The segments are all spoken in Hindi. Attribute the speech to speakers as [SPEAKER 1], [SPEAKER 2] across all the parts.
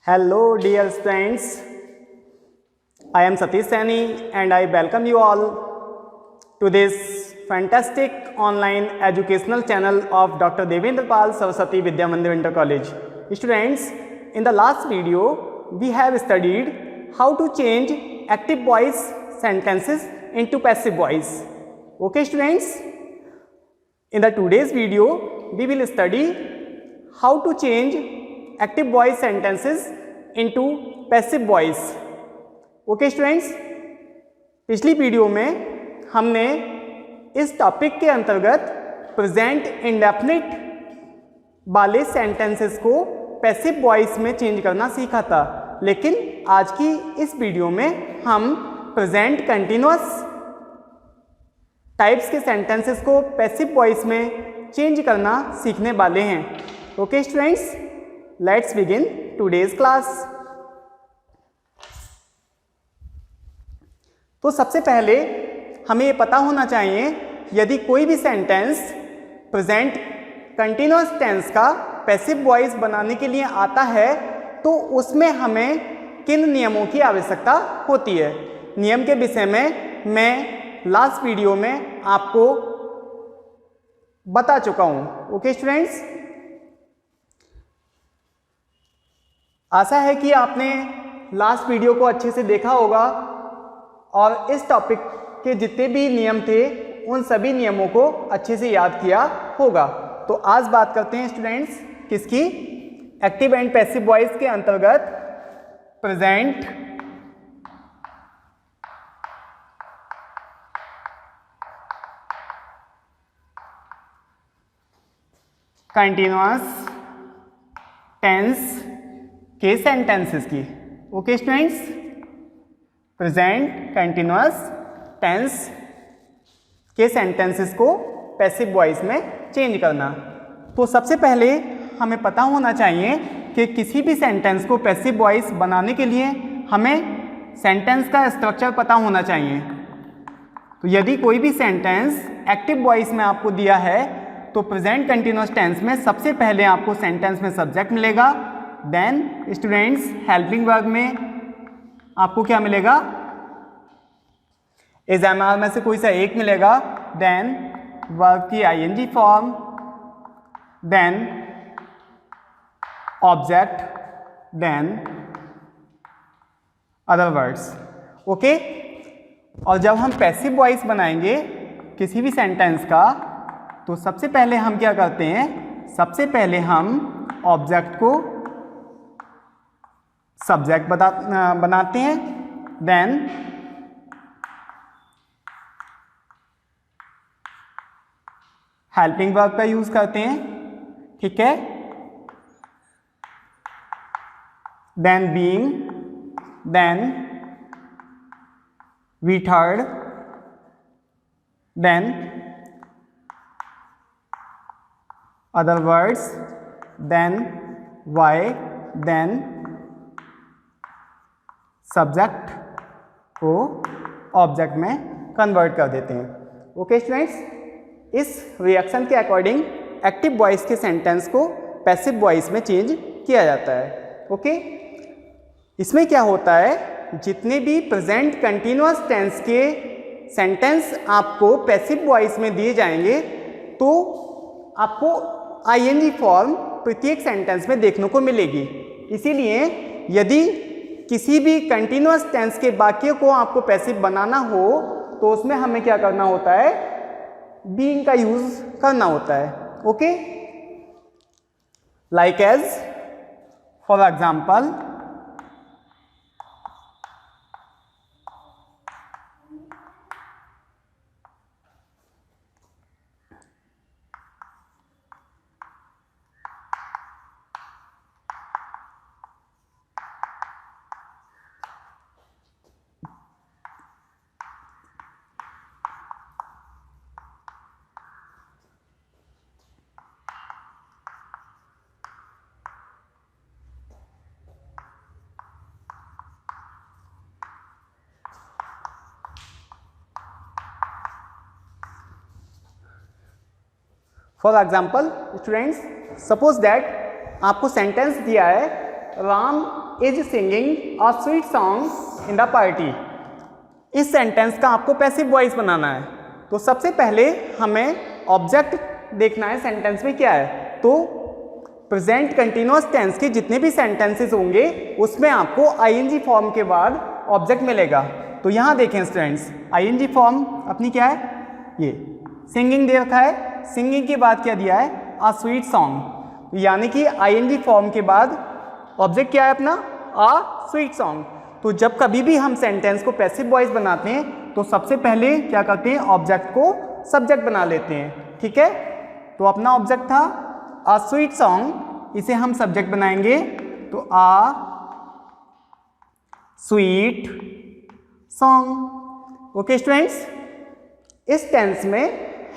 [SPEAKER 1] Hello dear friends, I am Satish Saini and I welcome you all to this fantastic online educational channel of Dr. Devendra Pal Saraswati Vidya Mandir Inter College. Students, in the last video we have studied how to change active voice sentences into passive voice. Okay students, in the today's video we will study how to change active voice sentences into passive voice. Okay students, पिछली वीडियो में हमने इस टॉपिक के अंतर्गत प्रेजेंट इंडेफिनिट वाले सेंटेंसेस को पैसिव वॉइस में चेंज करना सीखा था, लेकिन आज की इस वीडियो में हम प्रेजेंट कंटिन्यूअस टाइप्स के सेंटेंसेस को पैसिव वॉइस में चेंज करना सीखने वाले हैं. Okay students, let's begin today's class. तो सबसे पहले हमें ये पता होना चाहिए यदि कोई भी सेंटेंस प्रेजेंट कंटिन्यूअस टेंस का पैसिव वॉइस बनाने के लिए आता है तो उसमें हमें किन नियमों की आवश्यकता होती है. नियम के विषय में मैं लास्ट वीडियो में आपको बता चुका हूँ. ओके स्टूडेंट्स, आशा है कि आपने लास्ट वीडियो को अच्छे से देखा होगा और इस टॉपिक के जितने भी नियम थे उन सभी नियमों को अच्छे से याद किया होगा. तो आज बात करते हैं स्टूडेंट्स किसकी, एक्टिव एंड पैसिव वॉइस के अंतर्गत प्रेजेंट कंटिन्यूअस टेंस के सेंटेंसेस की. Okay students, present continuous tense के सेंटेंसेस को पैसिव वॉइस में चेंज करना. तो सबसे पहले हमें पता होना चाहिए कि किसी भी सेंटेंस को पैसिव वॉइस बनाने के लिए हमें सेंटेंस का स्ट्रक्चर पता होना चाहिए. तो यदि कोई भी सेंटेंस एक्टिव वॉइस में आपको दिया है तो प्रेजेंट कंटिन्यूअस टेंस में सबसे पहले आपको सेंटेंस में सब्जेक्ट मिलेगा. देन स्टूडेंट्स हेल्पिंग वर्ब में आपको क्या मिलेगा, एग्जाम्पल में से कोई सा एक मिलेगा. देन वर्ब की ING form, then object, then other words. Okay, और जब हम पैसिव वॉइस बनाएंगे किसी भी सेंटेंस का तो सबसे पहले हम क्या करते हैं, सबसे पहले हम ऑब्जेक्ट को सब्जेक्ट बनाते हैं. देन हेल्पिंग वर्ब का यूज करते हैं. ठीक है, then being, then V third, then other words, then by, then subject को ऑब्जेक्ट में कन्वर्ट कर देते हैं. ओके स्टूडेंट्स, इस रिएक्शन के अकॉर्डिंग एक्टिव वॉइस के सेंटेंस को पैसिव वॉइस में चेंज किया जाता है. ओके, इसमें क्या होता है, जितने भी प्रेजेंट कंटिन्यूअस टेंस के सेंटेंस आपको पैसिव वॉइस में दिए जाएंगे तो आपको आईएनजी फॉर्म प्रत्येक सेंटेंस में देखने को मिलेगी. इसीलिए यदि किसी भी कंटिन्यूअस टेंस के वाक्य को आपको पैसिव बनाना हो तो उसमें हमें क्या करना होता है, बीइंग का यूज करना होता है. Okay, like as for example students, suppose that आपको सेंटेंस दिया है Ram is singing a sweet song in the party. इस सेंटेंस का आपको पैसिव वॉइस बनाना है। तो सबसे पहले हमें ऑब्जेक्ट देखना है सेंटेंस में क्या है। तो प्रेजेंट कंटिन्यूअस टेंस के जितने भी सेंटेंसेस होंगे उसमें आपको आईएनजी फॉर्म के बाद ऑब्जेक्ट मिलेगा। तो यहाँ देखें स्टूडेंट्स, आईएनजी फॉर्म अपनी क्या है, ये सिंगिंग दे रखा है, सिंगिंग के बाद क्या दिया है, अ स्वीट सॉन्ग, यानी कि आईएनजी फॉर्म के बाद ऑब्जेक्ट क्या है अपना, अ स्वीट सॉन्ग। तो जब कभी भी हम सेंटेंस को पैसिव वॉइस बनाते हैं तो सबसे पहले क्या करते हैं, ऑब्जेक्ट को सब्जेक्ट बना लेते हैं। ठीक है, तो अपना ऑब्जेक्ट था अ स्वीट सॉन्ग, इसे हम सब्जेक्ट बनाएंगे। तो अ स्वीट सॉन्ग। ओके स्टूडेंट्स, इस टेंस में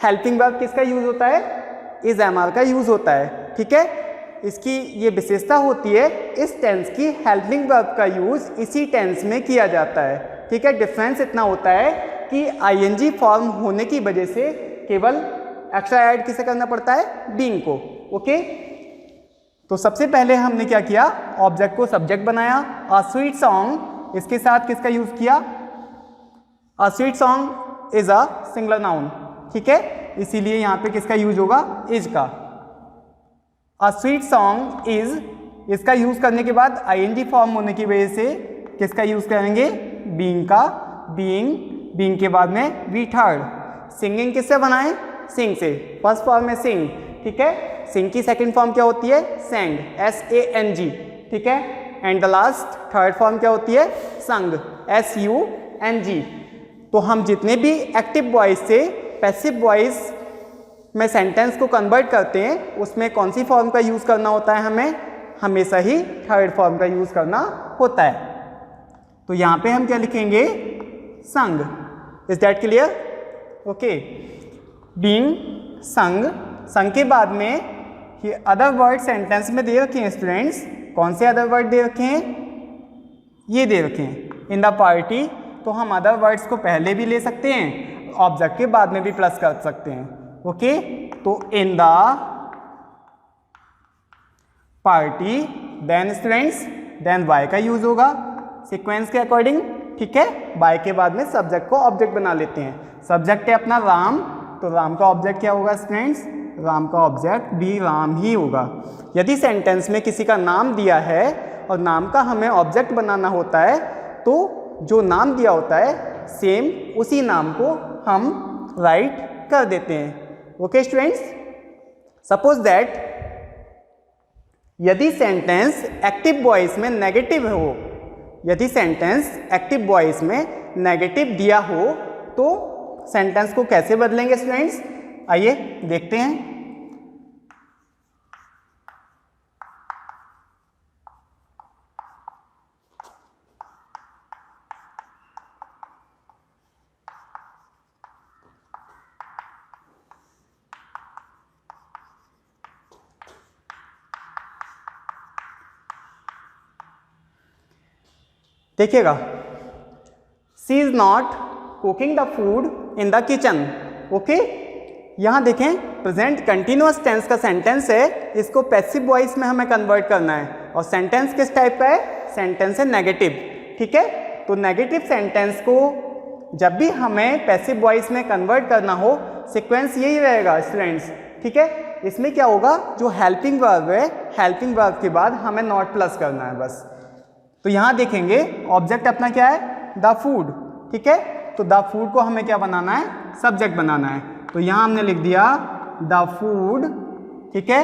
[SPEAKER 1] हेल्पिंग वर्ब किसका यूज होता है, इज एमआर का यूज होता है। ठीक है, इसकी ये विशेषता होती है, इस टेंस की हेल्पिंग वर्ब का यूज इसी टेंस में किया जाता है। ठीक है, डिफरेंस इतना होता है कि आईएनजी फॉर्म होने की वजह से केवल एक्स्ट्रा ऐड किसे करना पड़ता है, बीइंग को। ओके, तो सबसे पहले हमने क्या किया, ऑब्जेक्ट को सब्जेक्ट बनाया, अ स्वीट सॉन्ग, इसके साथ किसका यूज किया, अ sweet song is a singular noun. ठीक है, इसीलिए यहां पे किसका यूज होगा, इज का। अ स्वीट सॉन्ग इज, इसका यूज करने के बाद आईएनजी फॉर्म होने की वजह से किसका यूज करेंगे, बीइंग का। बीइंग के बाद में वी थर्ड। सिंगिंग किससे बनाएं, सिंग से, फर्स्ट फॉर्म में सिंग। ठीक है, सिंग की सेकंड फॉर्म क्या होती है, सेंग, SANG। ठीक है, and the last third form क्या होती है, संग, SUNG। तो हम जितने भी एक्टिव वॉइस से पैसिव वॉइस में सेंटेंस को कन्वर्ट करते हैं उसमें कौन सी फॉर्म का यूज करना होता है, हमें हमेशा ही थर्ड फॉर्म का यूज करना होता है। तो यहां पे हम क्या लिखेंगे, संग। Is that clear? Okay, being, संग, संग के बाद में ये अदर वर्ड सेंटेंस में दे रखे हैं स्टूडेंट्स। कौन से अदर वर्ड दे रखे हैं, ये दे रखे हैं, इन द पार्टी। तो हम अदर वर्ड्स को पहले भी ले सकते हैं, ऑब्जेक्ट के बाद में भी प्लस कर सकते हैं। ओके, तो in the party, then students, then by का यूज होगा सीक्वेंस के अकॉर्डिंग। ठीक है, वाई के बाद में सब्जेक्ट को ऑब्जेक्ट बना लेते हैं। सब्जेक्ट है अपना राम, तो राम का ऑब्जेक्ट क्या होगा स्टूडेंट्स, राम का ऑब्जेक्ट भी राम ही होगा। यदि सेंटेंस में किसी का नाम दिया है और नाम का हमें ऑब्जेक्ट बनाना होता है तो जो नाम दिया होता है सेम उसी नाम को हम राइट कर देते हैं। ओके स्टूडेंट्स, सपोज दैट यदि सेंटेंस एक्टिव वॉइस में नेगेटिव हो, यदि सेंटेंस एक्टिव वॉइस में नेगेटिव दिया हो तो सेंटेंस को कैसे बदलेंगे स्टूडेंट्स, आइए देखते हैं। देखिएगा, she is not cooking the food in the kitchen. Okay, यहां देखें प्रेजेंट कंटिन्यूअस टेंस का सेंटेंस है, इसको पैसिव वॉइस में हमें कन्वर्ट करना है। और सेंटेंस किस टाइप का है, सेंटेंस है नेगेटिव। ठीक है, तो नेगेटिव सेंटेंस को जब भी हमें पैसिव वॉइस में कन्वर्ट करना हो सीक्वेंस यही रहेगा स्टूडेंट्स। ठीक है, इसमें क्या होगा, जो हेल्पिंग वर्ब है, हेल्पिंग वर्ब के बाद हमें नॉट प्लस करना है बस। तो यहां देखेंगे ऑब्जेक्ट अपना क्या है, द फूड। ठीक है, तो द फूड को हमें क्या बनाना है, सब्जेक्ट बनाना है। तो यहां हमने लिख दिया द फूड। ठीक है,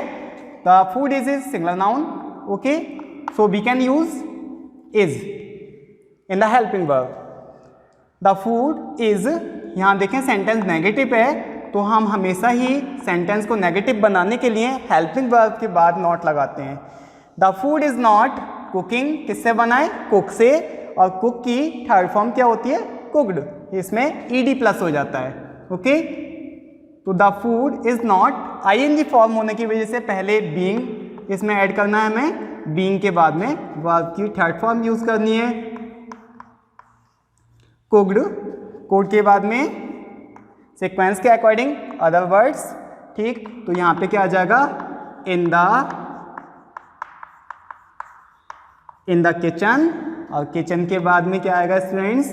[SPEAKER 1] the food is singular noun. Okay, so we can use is in the helping verb. The food is, यहां देखें सेंटेंस नेगेटिव है तो हम हमेशा ही सेंटेंस को नेगेटिव बनाने के लिए हेल्पिंग वर्ब के बाद नॉट लगाते हैं। The food is not cooking, किससे बनाए, कुक से, और कुक की थर्ड फॉर्म क्या होती है, कुक्ड, इसमें ed प्लस हो जाता है। ओके, तो the food is not, ING form होने की वजह से पहले बीइंग इसमें ऐड करना है हमें, बीइंग के बाद में वर्ब की थर्ड फॉर्म यूज करनी है, कुक्ड, कोड के बाद में सीक्वेंस के अकॉर्डिंग अदर वर्ड्स। ठीक, तो यहां पे क्या आ जाएगा, in the in the kitchen, और किचन के बाद में क्या आएगा स्टूडेंट्स,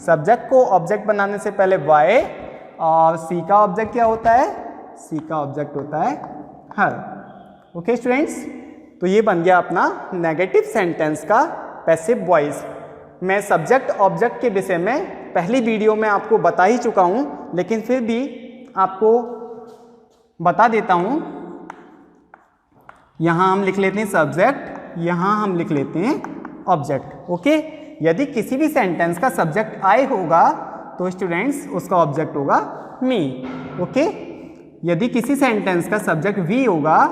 [SPEAKER 1] सब्जेक्ट को ऑब्जेक्ट बनाने से पहले वाई, और सी का ऑब्जेक्ट क्या होता है, सी का ऑब्जेक्ट होता है हर। ओके स्टूडेंट्स, तो ये बन गया अपना नेगेटिव सेंटेंस का पैसिव वॉइस। मैं सब्जेक्ट ऑब्जेक्ट के विषय में पहली वीडियो में आपको बता ही चुका हूँ, लेकिन फिर भी आपको बता देता हूँ। यहाँ हम लिख लेते हैं सब्जेक्ट, यहाँ हम लिख लेते हैं ऑब्जेक्ट। ओके, यदि किसी भी सेंटेंस का सब्जेक्ट आई होगा तो स्टूडेंट्स उसका ऑब्जेक्ट होगा मी। ओके, यदि किसी सेंटेंस का सब्जेक्ट वी होगा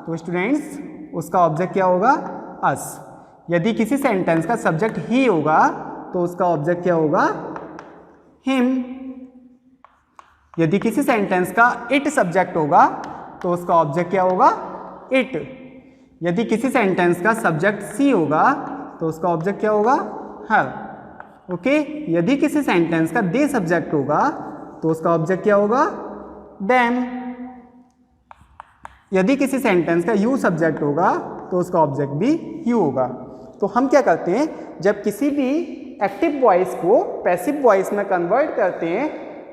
[SPEAKER 1] तो स्टूडेंट्स उसका ऑब्जेक्ट क्या होगा, अस। यदि किसी सेंटेंस का सब्जेक्ट ही होगा तो उसका ऑब्जेक्ट क्या होगा, हिम। यदि किसी सेंटेंस का इट सब्जेक्ट होगा तो उसका ऑब्जेक्ट क्या होगा, इट। यदि किसी सेंटेंस का सब्जेक्ट सी होगा तो उसका ऑब्जेक्ट क्या होगा, हर। ओके, यदि किसी सेंटेंस का दे सब्जेक्ट होगा तो उसका ऑब्जेक्ट क्या होगा, देम। यदि किसी सेंटेंस का यू सब्जेक्ट होगा तो उसका ऑब्जेक्ट भी यू होगा। तो हम क्या करते हैं, जब किसी भी एक्टिव वॉइस को पैसिव वॉइस में कन्वर्ट करते हैं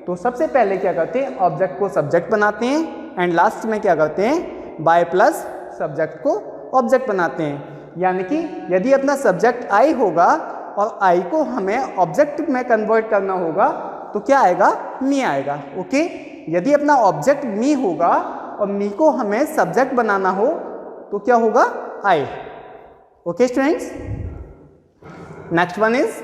[SPEAKER 1] तो सबसे पहले क्या करते हैं, ऑब्जेक्ट को सब्जेक्ट बनाते हैं, एंड लास्ट में क्या करते हैं, बाय प्लस सब्जेक्ट को ऑब्जेक्ट बनाते हैं। यानी कि यदि अपना सब्जेक्ट आई होगा और आई को हमें ऑब्जेक्ट में कन्वर्ट करना होगा तो क्या आएगा, मी आएगा। ओके, यदि अपना ऑब्जेक्ट मी होगा और मी को हमें सब्जेक्ट बनाना हो तो क्या होगा, आई। Okay students, next one is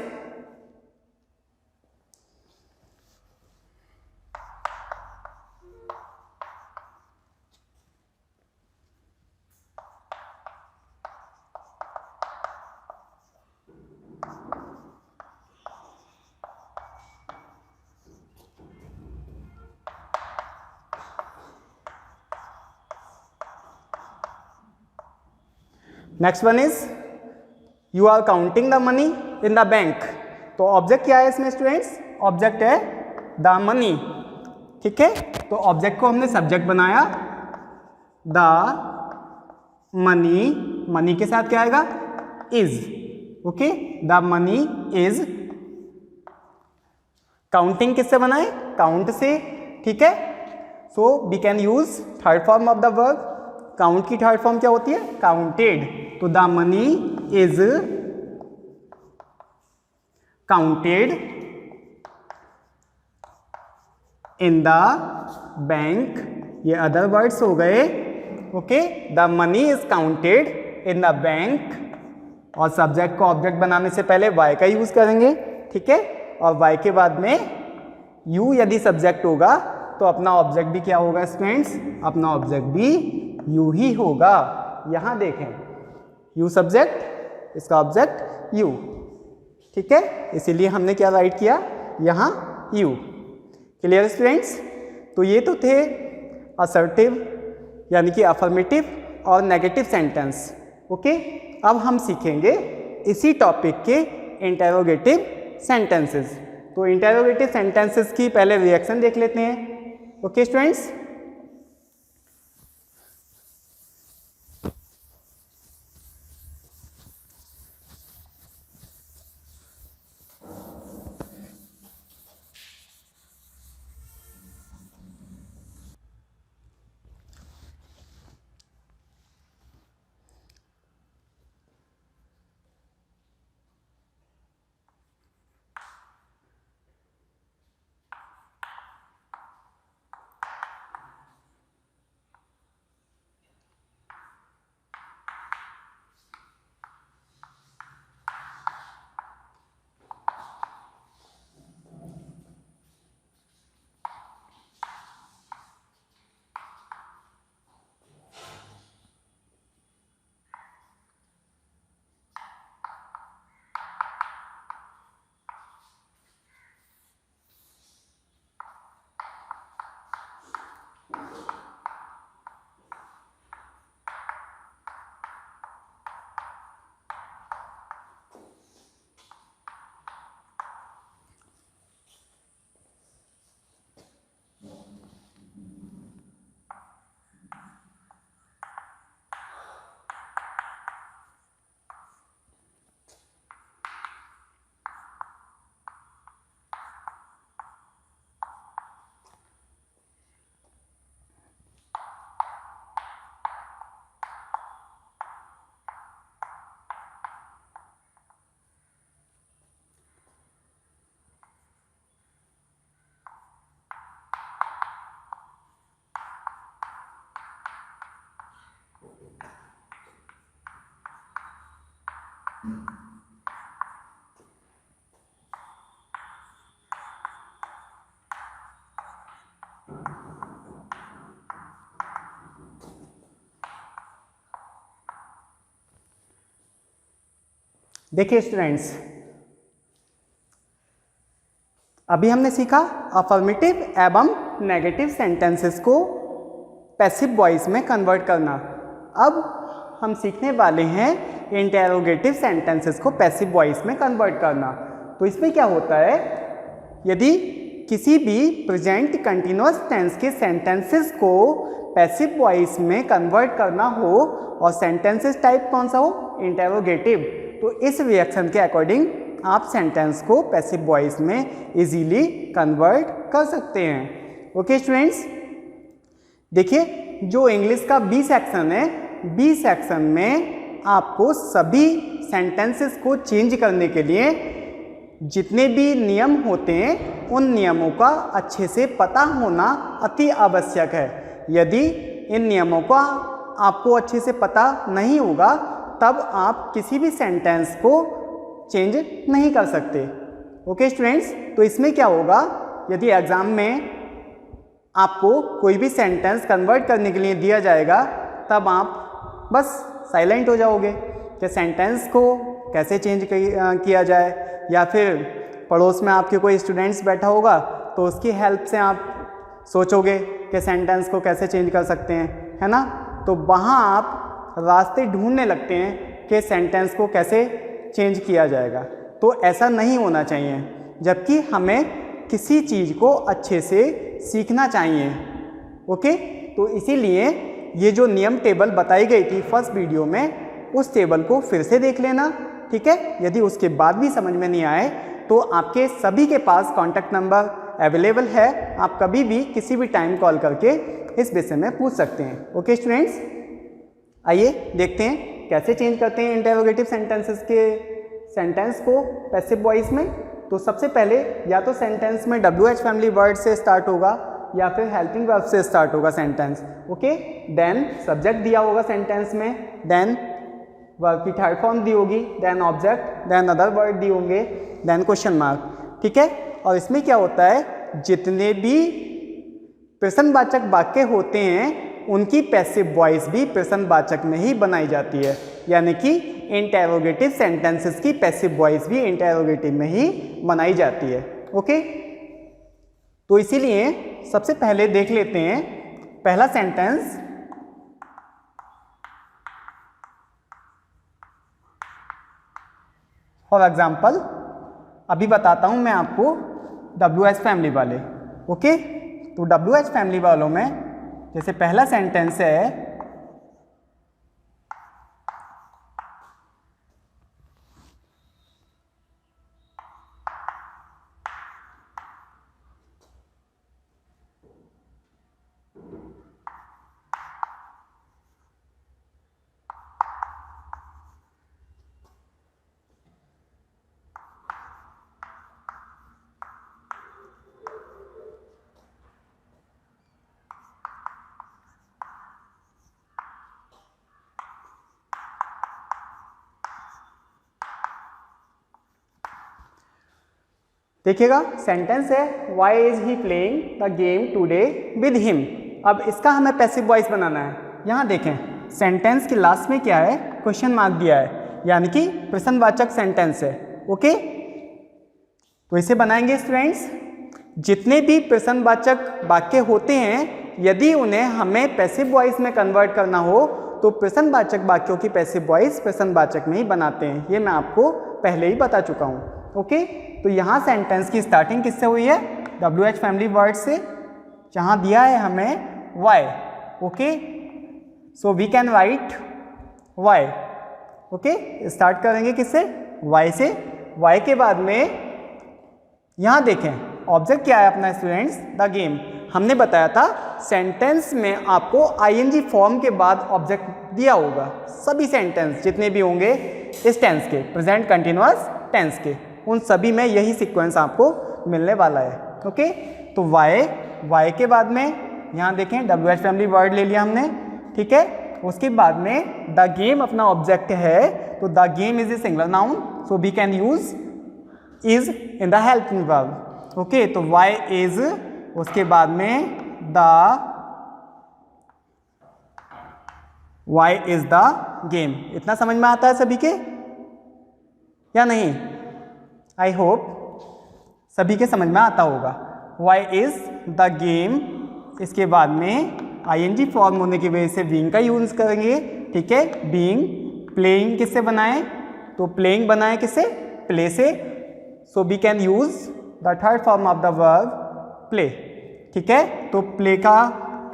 [SPEAKER 1] next one is you are counting the money in the bank. तो ऑब्जेक्ट क्या है इसमें स्टूडेंट्स, ऑब्जेक्ट है द मनी। ठीक है, तो ऑब्जेक्ट को हमने सब्जेक्ट बनाया, द मनी, मनी के साथ क्या आएगा, is. Okay, the money is. Counting किससे बनाए, काउंट से। ठीक है, so we can use third form of the verb. Count की थर्ड फॉर्म क्या होती है, काउंटेड। तो the money is counted in the bank. ये अदर वर्ड्स हो गए। Okay, the money is counted in the bank, और सब्जेक्ट को ऑब्जेक्ट बनाने से पहले वाई का यूज करेंगे। ठीक है, और वाई के बाद में यू यदि सब्जेक्ट होगा तो अपना ऑब्जेक्ट भी क्या होगा स्टूडेंट्स, अपना ऑब्जेक्ट भी यू ही होगा। यहां देखें, यू सब्जेक्ट, इसका ऑब्जेक्ट यू। ठीक है, इसीलिए हमने क्या राइट किया, यहां यू। क्लियर स्टूडेंट्स, तो ये तो थे असर्टिव यानी कि अफर्मेटिव और नेगेटिव सेंटेंस। ओके, अब हम सीखेंगे इसी टॉपिक के इंटेरोगेटिव सेंटेंसेस। तो इंटेरोगेटिव सेंटेंसेस की पहले रिएक्शन देख लेते हैं। ओके स्टूडेंट्स, देखिए स्टूडेंट्स, अभी हमने सीखा अफर्मेटिव एवं नेगेटिव सेंटेंसेस को पैसिव वॉइस में कन्वर्ट करना। अब हम सीखने वाले हैं इंटेरोगेटिव सेंटेंसेस को पैसिव वॉइस में कन्वर्ट करना। तो इसमें क्या होता है, यदि किसी भी प्रेजेंट कंटिन्यूअस टेंस के सेंटेंसेस को पैसिव वॉइस में कन्वर्ट करना हो और सेंटेंसेस टाइप कौन सा हो, इंटेरोगेटिव, तो इस रिएक्शन के अकॉर्डिंग आप सेंटेंस को पैसिव वॉइस में इजीली कन्वर्ट कर सकते हैं। ओके स्टूडेंट्स, देखिए जो इंग्लिश का बी सेक्शन है, बी सेक्शन में आपको सभी सेंटेंसेस को चेंज करने के लिए जितने भी नियम होते हैं उन नियमों का अच्छे से पता होना अति आवश्यक है। यदि इन नियमों का आपको अच्छे से पता नहीं होगा तब आप किसी भी सेंटेंस को चेंज नहीं कर सकते। ओके स्टूडेंट्स, तो इसमें क्या होगा, यदि एग्जाम में आपको कोई भी सेंटेंस कन्वर्ट करने के लिए दिया जाएगा तब आप बस साइलेंट हो जाओगे कि सेंटेंस को कैसे चेंज किया जाए, या फिर पड़ोस में आपके कोई स्टूडेंट्स बैठा होगा तो उसकी हेल्प से आप सोचोगे कि सेंटेंस को कैसे चेंज कर सकते हैं, है ना। तो वहाँ आप रास्ते ढूंढने लगते हैं कि सेंटेंस को कैसे चेंज किया जाएगा। तो ऐसा नहीं होना चाहिए, जबकि हमें किसी चीज़ को अच्छे से सीखना चाहिए। ओके, तो इसीलिए ये जो नियम टेबल बताई गई थी फर्स्ट वीडियो में, उस टेबल को फिर से देख लेना, ठीक है। यदि उसके बाद भी समझ में नहीं आए तो आपके सभी के पास कॉन्टैक्ट नंबर अवेलेबल है, आप कभी भी किसी भी टाइम कॉल करके इस विषय में पूछ सकते हैं। ओके स्टूडेंट्स, आइए देखते हैं कैसे चेंज करते हैं इंटेरोगेटिव सेंटेंसेस के सेंटेंस को पैसिव वॉइस में। तो सबसे पहले या तो सेंटेंस में WH फैमिली वर्ड से स्टार्ट होगा या फिर हेल्पिंग वर्ब से स्टार्ट होगा सेंटेंस। ओके, देन सब्जेक्ट दिया होगा सेंटेंस में, देन वर्ब की थर्ड फॉर्म दी होगी, then object, then other word दिए होंगे, देन क्वेश्चन मार्क, ठीक है। और इसमें क्या होता है, जितने भी प्रश्नवाचक वाक्य होते हैं उनकी पैसिव वॉइस भी प्रश्नवाचक में ही बनाई जाती है, यानी कि इंटेरोगेटिव सेंटेंसेस की पैसिव वॉइस भी इंटेरोगेटिव में ही बनाई जाती है। ओके, तो इसीलिए सबसे पहले देख लेते हैं पहला सेंटेंस। फॉर एग्जाम्पल अभी बताता हूं मैं आपको WH फैमिली वाले। ओके, तो WH फैमिली वालों में जैसे पहला सेंटेंस है, देखिएगा सेंटेंस है why is he playing the game today with him. अब इसका हमें पैसिव वॉइस बनाना है। यहाँ देखें सेंटेंस के लास्ट में क्या है, क्वेश्चन मार्क दिया है, यानी कि प्रश्नवाचक सेंटेंस है। ओके, तो इसे बनाएंगे स्टूडेंट्स। जितने भी प्रश्नवाचक वाक्य होते हैं यदि उन्हें हमें पैसिव वॉइस में कन्वर्ट करना हो तो प्रश्नवाचक वाक्यों की पैसिव वॉइस प्रश्नवाचक में ही बनाते हैं। ये मैं आपको पहले ही बता चुका हूँ। ओके, तो यहाँ सेंटेंस की स्टार्टिंग किससे हुई है, WH फैमिली वर्ड से, जहाँ दिया है हमें why. Okay, so we can write why. Okay, start करेंगे किससे, वाई से। वाई के बाद में यहाँ देखें ऑब्जेक्ट क्या है अपना स्टूडेंट्स, द गेम। हमने बताया था सेंटेंस में आपको ING फॉर्म के बाद ऑब्जेक्ट दिया होगा। सभी सेंटेंस जितने भी होंगे इस टेंस के, प्रेजेंट कंटिन्यूअस टेंस के, उन सभी में यही सीक्वेंस आपको मिलने वाला है। ओके, तो वाई के बाद में यहाँ देखें WH फैमिली वर्ड ले लिया हमने, ठीक है। उसके बाद में द गेम अपना ऑब्जेक्ट है, तो the game is a singular noun, so we can use is in the helping verb. Okay, तो वाई इज, उसके बाद में वाई इज द गेम। इतना समझ में आता है सभी के या नहीं? आई होप सभी के समझ में आता होगा। वाई इज द गेम, इसके बाद में आईएनजी फॉर्म होने की वजह से बीइंग का यूज करेंगे। ठीक है, बीइंग, प्लेइंग किससे बनाए, तो प्लेइंग बनाए किससे, प्ले से, so we can use the third form of the verb play. ठीक है, तो प्ले का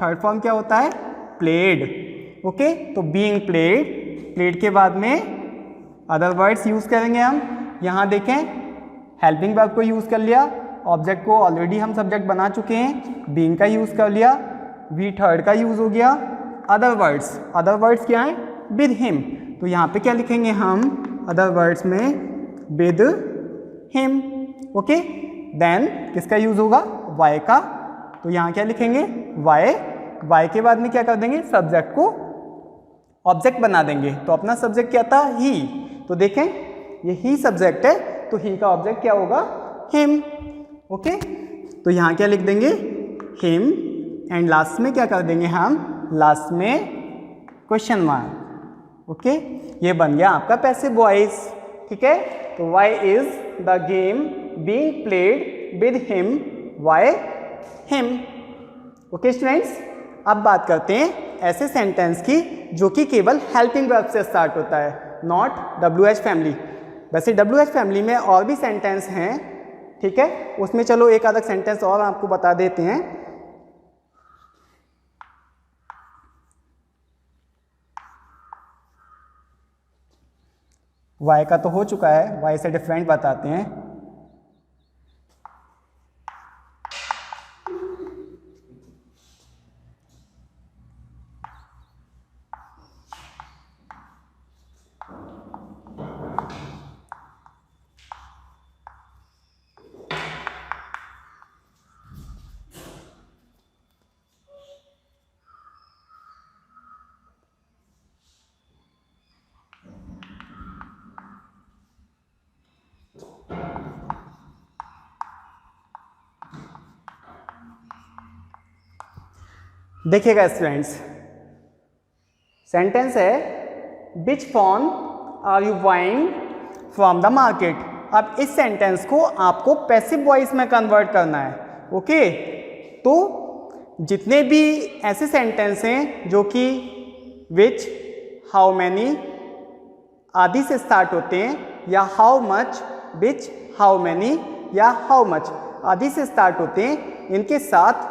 [SPEAKER 1] थर्ड फॉर्म क्या होता है, प्लेड। ओके, तो बीइंग प्लेड, प्लेड के बाद में अदर वर्ड्स यूज करेंगे हम। यहाँ देखें हेल्पिंग वर्ब को यूज कर लिया, ऑब्जेक्ट को ऑलरेडी हम सब्जेक्ट बना चुके हैं, बीइंग का यूज कर लिया, वी थर्ड का यूज हो गया। अदर वर्ड्स क्या है, विद हिम, तो यहाँ पे क्या लिखेंगे हम अदर वर्ड्स में, विद हिम। ओके, देन किसका यूज होगा, वाई का, तो यहाँ क्या लिखेंगे, वाई के बाद में क्या कर देंगे, सब्जेक्ट को ऑब्जेक्ट बना देंगे। तो अपना सब्जेक्ट क्या था, ही, तो देखें ये ही सब्जेक्ट है, तो ही का ऑब्जेक्ट क्या होगा, हिम। ओके, तो यहाँ क्या लिख देंगे, हिम, एंड लास्ट में क्या कर देंगे हम, लास्ट में क्वेश्चन मार्क। ओके, ये बन गया आपका पैसिव वॉइस। ठीक है, तो why is the game being played with him, by him. Okay students, अब बात करते हैं ऐसे सेंटेंस की जो कि केवल हेल्पिंग वर्ब से स्टार्ट होता है, नॉट WH फैमिली। वैसे WH फैमिली में और भी सेंटेंस हैं, ठीक है, उसमें चलो एक आधा सेंटेंस और आपको बता देते हैं। वाई का तो हो चुका है, वाई से डिफरेंट बताते हैं। देखिएगा स्टूडेंट्स, सेंटेंस है which phone are you buying from the market. अब इस सेंटेंस को आपको पैसिव वॉइस में कन्वर्ट करना है। ओके, तो जितने भी ऐसे सेंटेंस हैं जो कि विच, हाउ मैनी आदि से स्टार्ट होते हैं, या how much, which, how many या हाउ मच आदि से स्टार्ट होते हैं, इनके साथ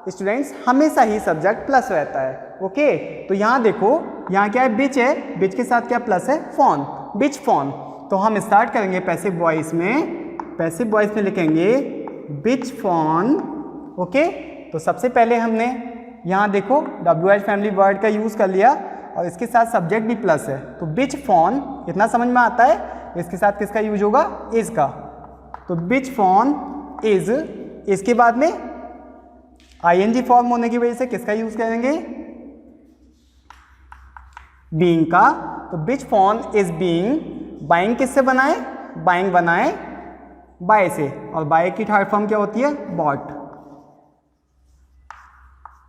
[SPEAKER 1] स्टूडेंट्स हमेशा ही सब्जेक्ट प्लस रहता है। ओके, तो यहाँ देखो, यहाँ क्या है, बिच है, बिच के साथ क्या प्लस है, फोन, बिच फोन। तो हम स्टार्ट करेंगे पैसिव वॉइस में, पैसिव वॉइस में लिखेंगे बिच फोन। ओके, तो सबसे पहले हमने यहाँ देखो WH फैमिली वर्ड का यूज़ कर लिया और इसके साथ सब्जेक्ट भी प्लस है, तो बिच फोन, इतना समझ में आता है। इसके साथ किसका यूज होगा, इज का, तो बिच फोन इज। इसके बाद में ING फॉर्म होने की वजह से किसका यूज करेंगे, बीइंग का, तो which phone is being. Buying किससे बनाए, बाइंग बनाए बाय से, और बाय की थर्ड फॉर्म क्या होती है, बॉट,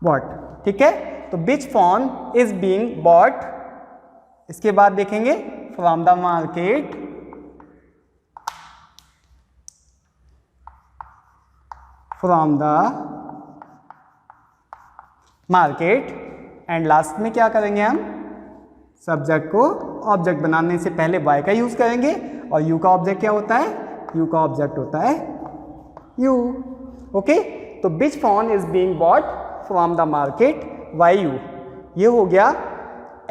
[SPEAKER 1] बॉट। ठीक है, तो which phone is being bot. इसके बाद देखेंगे from the market, from the market, and last में क्या करेंगे हम, सब्जेक्ट को ऑब्जेक्ट बनाने से पहले बाय का यूज करेंगे, और यू का ऑब्जेक्ट क्या होता है, यू का ऑब्जेक्ट होता है यू। ओके, तो which phone is being bought from the market by you. ये हो गया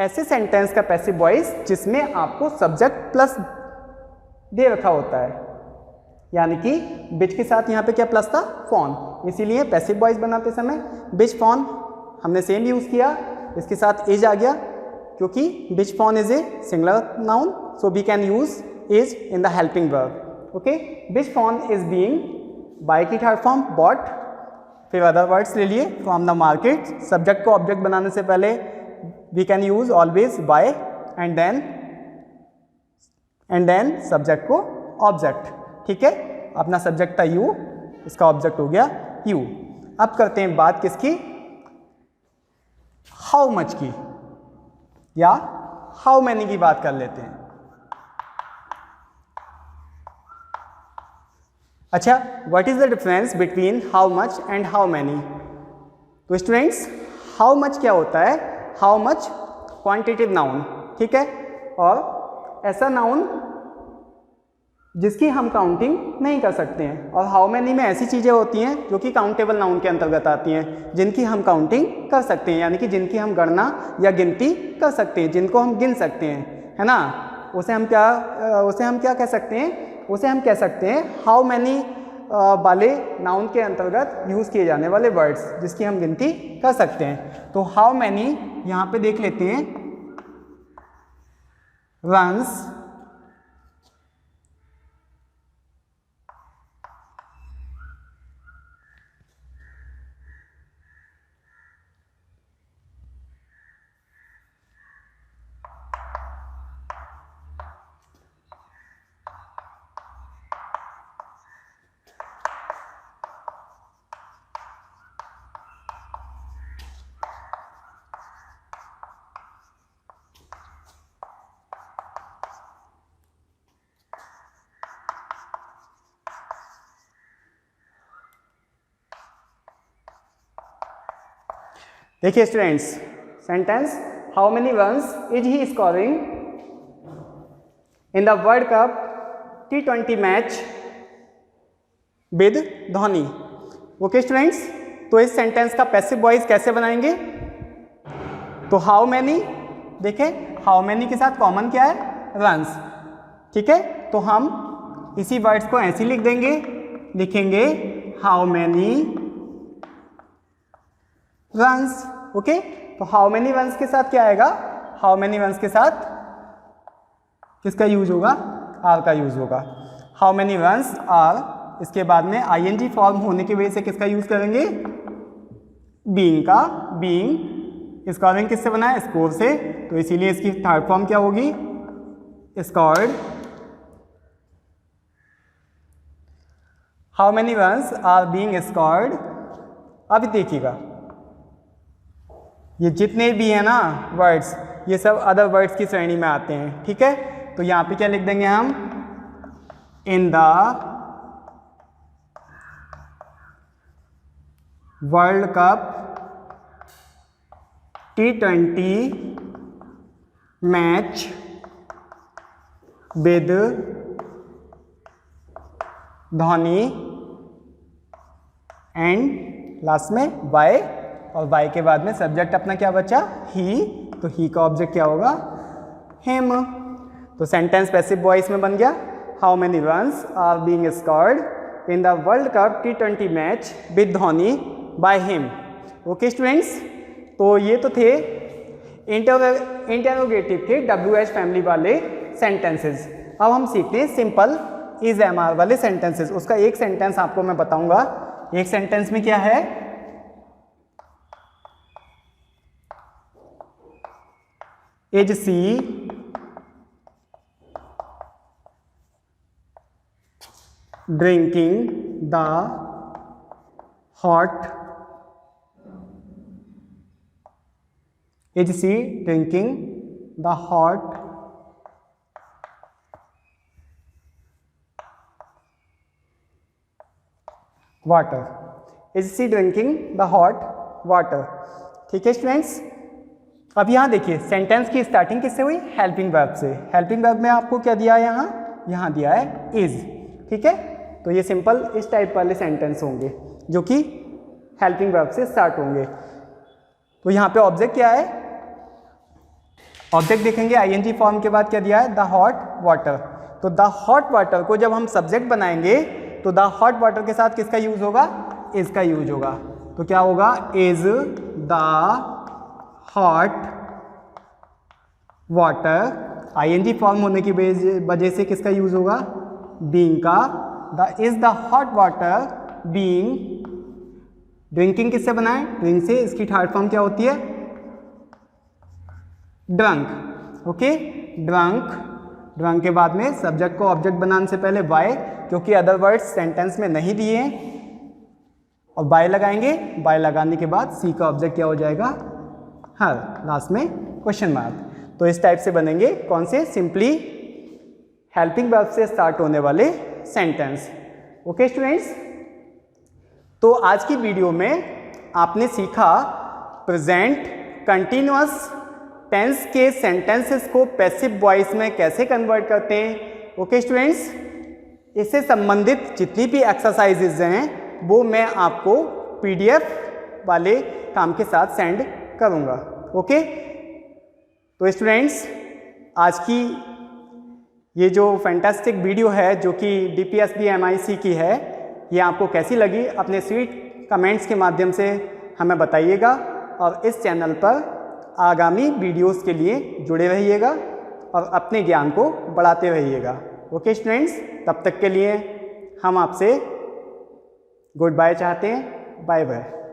[SPEAKER 1] ऐसे सेंटेंस का पैसिव वॉइस जिसमें आपको सब्जेक्ट प्लस दे रखा होता है, यानी कि बिच के साथ यहाँ पे क्या प्लस था, फोन, इसीलिए पैसिव वॉइस बनाते समय बिच फोन हमने सेम यूज किया, इसके साथ इज आ गया, क्योंकि which phone is a singular noun, so we can use is in the helping verb. Okay, which phone is being, by की थर्ड फॉर्म बॉट, फिर अदर वर्ड्स ले लिए फ्रॉम द मार्केट, सब्जेक्ट को ऑब्जेक्ट बनाने से पहले we can use always by and then subject को ऑब्जेक्ट। ठीक है, अपना सब्जेक्ट था यू, इसका ऑब्जेक्ट हो गया यू। अब करते हैं बात किसकी, हाउ मच की या हाउ मैनी की बात कर लेते हैं। अच्छा, what is the difference between how much and how many. तो स्टूडेंट्स, हाउ मच क्या होता है, हाउ मच क्वांटिटिव नाउन, ठीक है, और ऐसा नाउन जिसकी हम काउंटिंग नहीं कर सकते हैं। और हाउ मैनी में ऐसी चीज़ें होती हैं जो कि काउंटेबल नाउन के अंतर्गत आती हैं, जिनकी हम काउंटिंग कर सकते हैं, यानी कि जिनकी हम गणना या गिनती कर सकते हैं, जिनको हम गिन सकते हैं, है ना। उसे हम क्या कह सकते हैं, उसे हम कह सकते हैं हाउ मैनी वाले नाउन के अंतर्गत यूज़ किए जाने वाले वर्ड्स जिसकी हम गिनती कर सकते हैं। तो हाउ मैनी यहाँ पे देख लेते हैं, रन्स, देखिए students, sentence how many runs is he scoring in the world cup T20 match with Dhoni. Okay students, तो इस सेंटेंस का पैसिव वॉइस कैसे बनाएंगे, तो हाउ मैनी, देखें हाउ मैनी के साथ कॉमन क्या है, रन्स, ठीक है। तो हम इसी वर्ड्स को ऐसे लिख देंगे, लिखेंगे हाउ मैनी रन्स। ओके, तो हाउ मेनी रन्स के साथ क्या आएगा, हाउ मेनी रन्स के साथ किसका यूज होगा, आर का यूज होगा। हाउ मेनी रन्स आर, इसके बाद में आईएनजी फॉर्म होने की वजह से किसका यूज करेंगे, बीइंग का। बीइंग स्कोरिंग किससे बना है, स्कोर से, तो इसीलिए इसकी थर्ड फॉर्म क्या होगी, scored. How many runs are being scored. अब देखिएगा, ये जितने भी हैं ना वर्ड्स, ये सब अदर वर्ड्स की श्रेणी में आते हैं, ठीक है। तो यहाँ पे क्या लिख देंगे हम, इन the world cup T20 match with Dhoni and last में बाय, और बाय के बाद में सब्जेक्ट अपना क्या बचा, ही, तो ही का ऑब्जेक्ट क्या होगा, हिम। तो सेंटेंस पैसिव वॉइस में बन गया, how many runs are being scored in the world cup T20 match with Dhoni by him. Okay students, तो ये तो थे इंटरोगेटिव थे WH फैमिली वाले सेंटेंसेस। अब हम सीखते हैं सिंपल इज MR वाले सेंटेंसेस। उसका एक सेंटेंस आपको मैं बताऊंगा। एक सेंटेंस में क्या है, is she drinking the hot, is she drinking the hot water, is she drinking the hot water. ठीक है स्टूडेंट्स, अब यहाँ देखिए सेंटेंस की स्टार्टिंग किससे हुई, हेल्पिंग वर्ब से। हेल्पिंग वर्ब में आपको क्या दिया है, यहाँ दिया है इज, ठीक है। तो ये सिंपल इस टाइप वाले सेंटेंस होंगे जो कि हेल्पिंग वर्ब से स्टार्ट होंगे। तो यहाँ पे ऑब्जेक्ट क्या है, ऑब्जेक्ट देखेंगे आईएनजी फॉर्म के बाद क्या दिया है, द हॉट वाटर। तो द हॉट वाटर को जब हम सब्जेक्ट बनाएंगे तो द हॉट वाटर के साथ किसका यूज होगा, इज का यूज होगा। तो क्या होगा, is the hot water, ING form होने की वजह से किसका यूज होगा, बीइंग का। The is the hot water being, drinking किससे बनाए, ड्रिंक से, इसकी थर्ड फॉर्म क्या होती है, ड्रंक। ओके, ड्रंक, ड्रंक के बाद में सब्जेक्ट को ऑब्जेक्ट बनाने से पहले बाय, क्योंकि अदर वर्ड्स सेंटेंस में नहीं दिए हैं, और बाय लगाएंगे। बाय लगाने के बाद सी का ऑब्जेक्ट क्या हो जाएगा, हर, लास्ट में क्वेश्चन मार्क। तो इस टाइप से बनेंगे कौन से, सिंपली हेल्पिंग वर्ब से स्टार्ट होने वाले सेंटेंस। ओके स्टूडेंट्स, तो आज की वीडियो में आपने सीखा प्रेजेंट कंटिन्यूअस टेंस के सेंटेंसेस को पैसिव वॉइस में कैसे कन्वर्ट करते हैं। ओके स्टूडेंट्स, इससे संबंधित जितनी भी एक्सरसाइजेज हैं वो मैं आपको पीडीएफ वाले काम के साथ सेंड करूंगा। ओके, तो स्टूडेंट्स आज की ये जो फैंटास्टिक वीडियो है जो कि डीपीएसबी एमआईसी की है, ये आपको कैसी लगी अपने स्वीट कमेंट्स के माध्यम से हमें बताइएगा, और इस चैनल पर आगामी वीडियोस के लिए जुड़े रहिएगा और अपने ज्ञान को बढ़ाते रहिएगा। ओके स्टूडेंट्स, तब तक के लिए हम आपसे गुड बाय चाहते हैं। Bye bye.